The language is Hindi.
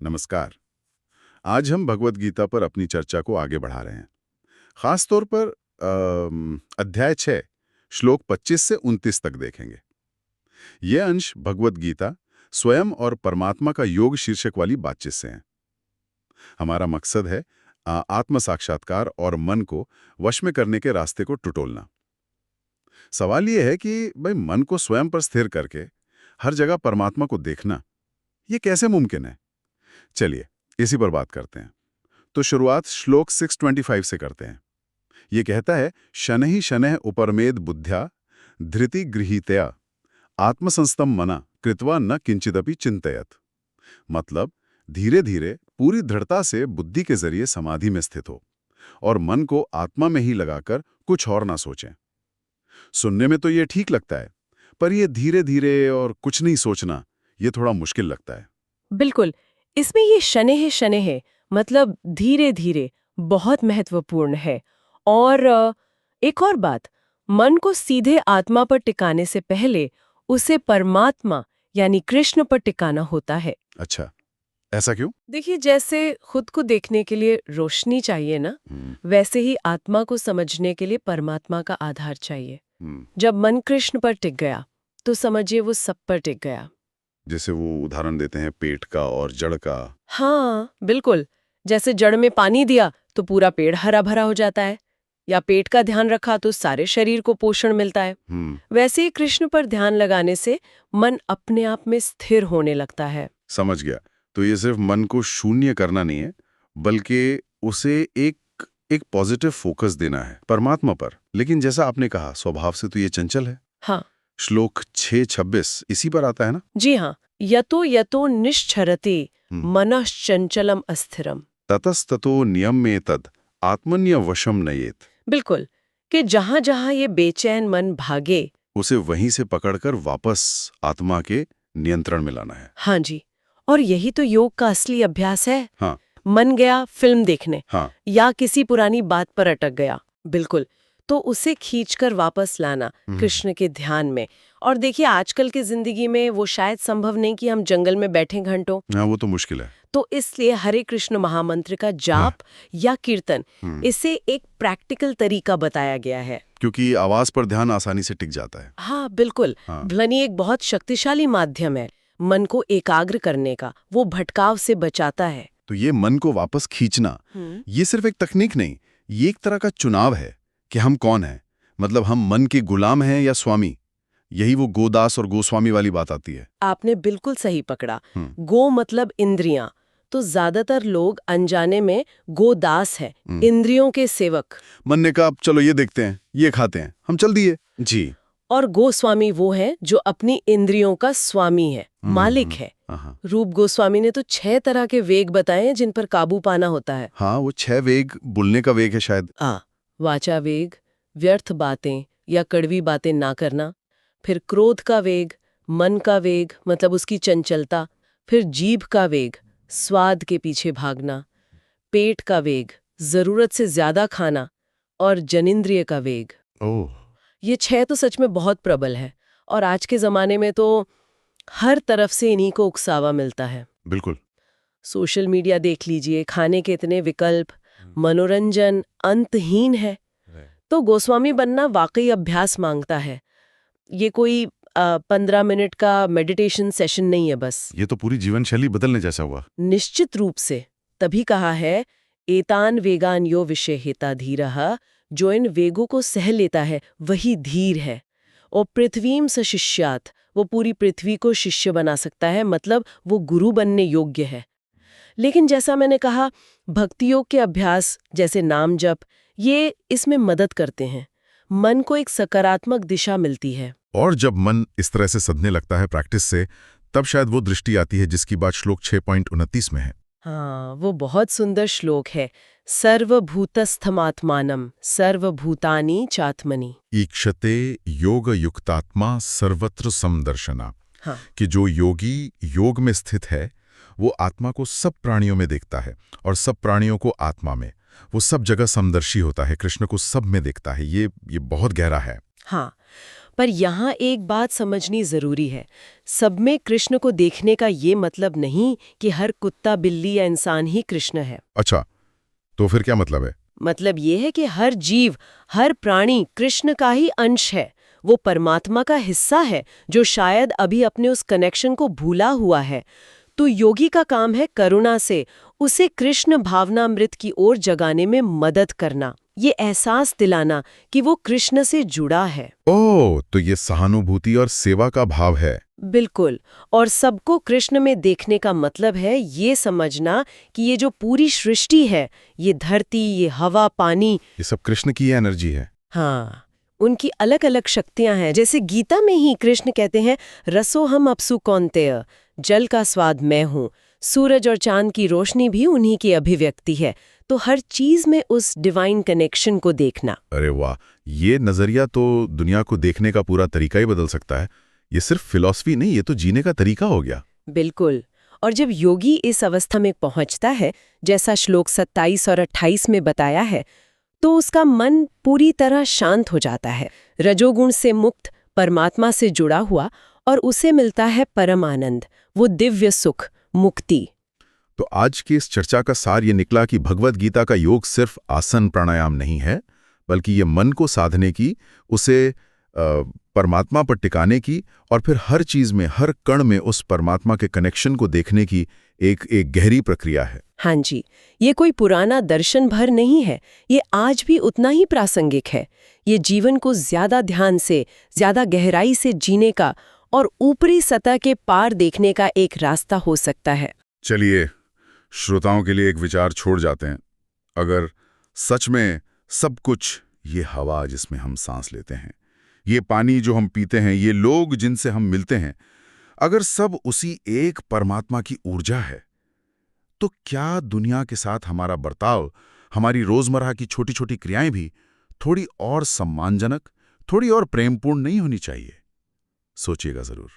नमस्कार। आज हम भगवत गीता पर अपनी चर्चा को आगे बढ़ा रहे हैं। खास तौर पर अध्याय 6 श्लोक 25 से 29 तक देखेंगे। ये अंश भगवत गीता स्वयं और परमात्मा का योग शीर्षक वाली बातचीत से है। हमारा मकसद है आत्म साक्षात्कार और मन को वश में करने के रास्ते को टटोलना। सवाल ये है कि भाई मन को स्वयं पर स्थिर करके हर जगह परमात्मा को देखना, ये कैसे मुमकिन है? चलिए इसी पर बात करते हैं। तो शुरुआत श्लोक 625 से करते हैं। ये कहता है, शनहि शनः उपरमेद बुद्ध्या धृति गृहीतया आत्मसंस्तम मना कृत्वा न किंचिदपि चिंतयत। मतलब धीरे धीरे पूरी दृढ़ता से बुद्धि के जरिए समाधि में स्थित हो और मन को आत्मा में ही लगाकर कुछ और ना सोचें। सुनने में तो ये ठीक लगता है, पर ये धीरे धीरे और कुछ नहीं सोचना, ये थोड़ा मुश्किल लगता है। बिल्कुल। इसमें ये शनह मतलब धीरे धीरे बहुत महत्वपूर्ण है। और एक और बात, मन को सीधे आत्मा पर टिकाने से पहले उसे परमात्मा यानी कृष्ण पर टिकाना होता है। अच्छा, ऐसा क्यों? देखिए, जैसे खुद को देखने के लिए रोशनी चाहिए ना, वैसे ही आत्मा को समझने के लिए परमात्मा का आधार चाहिए। जब मन कृष्ण पर टिक गया तो समझिए वो सब पर टिक गया। जैसे वो उदाहरण देते हैं पेट का और जड़ का। हाँ बिल्कुल। जैसे जड़ में पानी दिया तो पूरा पेड़ हरा भरा हो जाता है, या पेट का ध्यान रखा तो सारे शरीर को पोषण मिलता है। वैसे ही कृष्ण पर ध्यान लगाने से मन अपने आप में स्थिर होने लगता है। समझ गया। तो ये सिर्फ मन को शून्य करना नहीं है, बल्कि उसे एक पॉजिटिव फोकस देना है परमात्मा पर। लेकिन जैसा आपने कहा, स्वभाव से तो ये चंचल है। हाँ। श्लोक 6:26 इसी पर आता है ना? जी हाँ। यतो यतो निश्चरते मनश्चंचलम अस्थिरम ततस्ततो नियम्येतद् आत्मन्यवशम नयेत। बिल्कुल, कि जहां जहां ये बेचैन मन भागे उसे वहीं से पकड़कर वापस आत्मा के नियंत्रण में लाना है। हाँ जी। और यही तो योग का असली अभ्यास है। हाँ। मन गया फिल्म देखने, हाँ। या किसी पुरानी बात पर अटक गया, बिल्कुल, तो उसे खींचकर वापस लाना कृष्ण के ध्यान में। और देखिए, आजकल की जिंदगी में वो शायद संभव नहीं कि हम जंगल में बैठे घंटों। हाँ, वो तो मुश्किल है। तो इसलिए हरे कृष्ण महामंत्र का जाप या कीर्तन, इसे एक प्रैक्टिकल तरीका बताया गया है। क्योंकि आवाज पर ध्यान आसानी से टिक जाता है। हाँ बिल्कुल। ध्वनि एक बहुत शक्तिशाली माध्यम है मन को एकाग्र करने का, वो भटकाव से बचाता है। तो ये मन को वापस खींचना, ये सिर्फ एक तकनीक नहीं, ये एक तरह का चुनाव है कि हम कौन हैं। मतलब हम मन के गुलाम हैं या स्वामी। यही वो गोदास और गोस्वामी वाली बात आती है। आपने बिल्कुल सही पकड़ा। गो मतलब इंद्रियां, तो ज्यादातर लोग अनजाने में गोदास है, इंद्रियों के सेवक। मन ने कहा, चलो ये देखते हैं, ये खाते हैं, हम चल दिए जी। और गोस्वामी वो है जो अपनी इंद्रियों का स्वामी है, मालिक है। रूप गोस्वामी ने तो 6 तरह के वेग बताए हैं जिन पर काबू पाना होता है। हाँ, वो 6 वेग बोलने का वेग है शायद। वाचा वेग, व्यर्थ बातें या कड़वी बातें ना करना। फिर क्रोध का वेग, मन का वेग मतलब उसकी चंचलता। फिर जीभ का वेग, स्वाद के पीछे भागना। पेट का वेग, जरूरत से ज्यादा खाना। और जनिंद्रिय का वेग। ये 6 तो सच में बहुत प्रबल है, और आज के जमाने में तो हर तरफ से इन्हीं को उकसावा मिलता है। बिल्कुल। सोशल मीडिया देख लीजिए, खाने के इतने विकल्प, मनोरंजन अंतहीन है। तो गोस्वामी बनना वाकई अभ्यास मांगता है। ये कोई 15 मिनट का मेडिटेशन सेशन नहीं है बस। ये तो पूरी जीवन शैली बदलने जैसा हुआ। निश्चित रूप से। तभी कहा है, एतान वेगान यो विषयहिता धीरः, जो इन वेगों को सह लेता है वही धीर है। और पृथ्वीम स शिष्यात्, वो पूरी पृथ्वी को शिष्य बना सकता है, मतलब वो गुरु बनने योग्य है। लेकिन जैसा मैंने कहा, भक्ति योग के अभ्यास जैसे नाम जप, ये इसमें मदद करते हैं। मन को एक सकारात्मक दिशा मिलती है। और जब मन इस तरह से सधने लगता है प्रैक्टिस से, तब शायद वो दृष्टि आती है जिसकी बात श्लोक 6.29 में है। हाँ, वो बहुत सुंदर श्लोक है। सर्वभूतस्थमात्मानम सर्वभूतानि चात्मनि ईक्षते योग युक्तात्मा सर्वत्र समदर्शना। हाँ। कि जो योगी योग में स्थित है, वो आत्मा को सब प्राणियों में देखता है और सब प्राणियों को आत्मा में। वो सब जगह समदर्शी होता है, कृष्ण को सब में देखता है। ये बहुत गहरा है। हाँ, पर यहाँ एक बात समझनी जरूरी है। सब में कृष्ण को देखने का ये मतलब नहीं कि हर कुत्ता, बिल्ली या इंसान ही कृष्ण है। अच्छा, तो फिर क्या मतलब है? मतलब ये है कि हर जीव, हर प्राणी कृष्ण का ही अंश है। वो परमात्मा का हिस्सा है जो शायद अभी अपने उस कनेक्शन को भूला हुआ है। तो योगी का काम है करुणा से उसे कृष्ण भावनामृत की ओर जगाने में मदद करना, ये एहसास दिलाना कि वो कृष्ण से जुड़ा है। ओह, तो ये सहानुभूति और सेवा का भाव है। बिल्कुल। और सबको कृष्ण में देखने का मतलब है ये समझना कि ये जो पूरी सृष्टि है, ये धरती, ये हवा, पानी, ये सब कृष्ण की एनर्जी है। हाँ, उनकी अलग अलग शक्तियां हैं। जैसे गीता में ही कृष्ण कहते हैं, रसोहम अपसु कौन्तेय, जल का स्वाद मैं हूँ। सूरज और चांद की रोशनी भी उन्हीं की अभिव्यक्ति है। तो हर चीज में उस डिवाइन कनेक्शन को देखना। अरे वाह, ये नजरिया तो दुनिया को देखने का पूरा तरीका ही बदल सकता है। ये सिर्फ फिलॉसफी नहीं, ये तो जीने का तरीका हो गया। बिल्कुल। और जब योगी इस अवस्था में पहुंचता है, जैसा श्लोक 27 और 28 में बताया है, तो उसका मन पूरी तरह शांत हो जाता है, रजोगुण से मुक्त, परमात्मा से जुड़ा हुआ, और उसे मिलता है परम आनंद, वो दिव्य सुख, मुक्ति। तो आज की इस चर्चा का सार ये निकला कि भगवद गीता का योग सिर्फ आसन प्राणायाम नहीं है, बल्कि ये मन को साधने की, उसे परमात्मा पर टिकाने की, और फिर हर चीज में, हर कण में उस परमात्मा के कनेक्शन को देखने की एक गहरी प्रक्रिया है। हाँ जी, ये कोई पुराना दर्शन भर नहीं है, ये आज भी उतना ही प्रासंगिक है। ये जीवन को ज्यादा ध्यान से, ज्यादा गहराई से जीने का और ऊपरी सतह के पार देखने का एक रास्ता हो सकता है। चलिए, श्रोताओं के लिए एक विचार छोड़ जाते हैं। अगर सच में सब कुछ, ये हवा जिसमें हम सांस लेते हैं, ये पानी जो हम पीते हैं, ये लोग जिनसे हम मिलते हैं, अगर सब उसी एक परमात्मा की ऊर्जा है, तो क्या दुनिया के साथ हमारा बर्ताव, हमारी रोजमर्रा की छोटी छोटी क्रियाएं भी थोड़ी और सम्मानजनक, थोड़ी और प्रेमपूर्ण नहीं होनी चाहिए? सोचिएगा जरूर।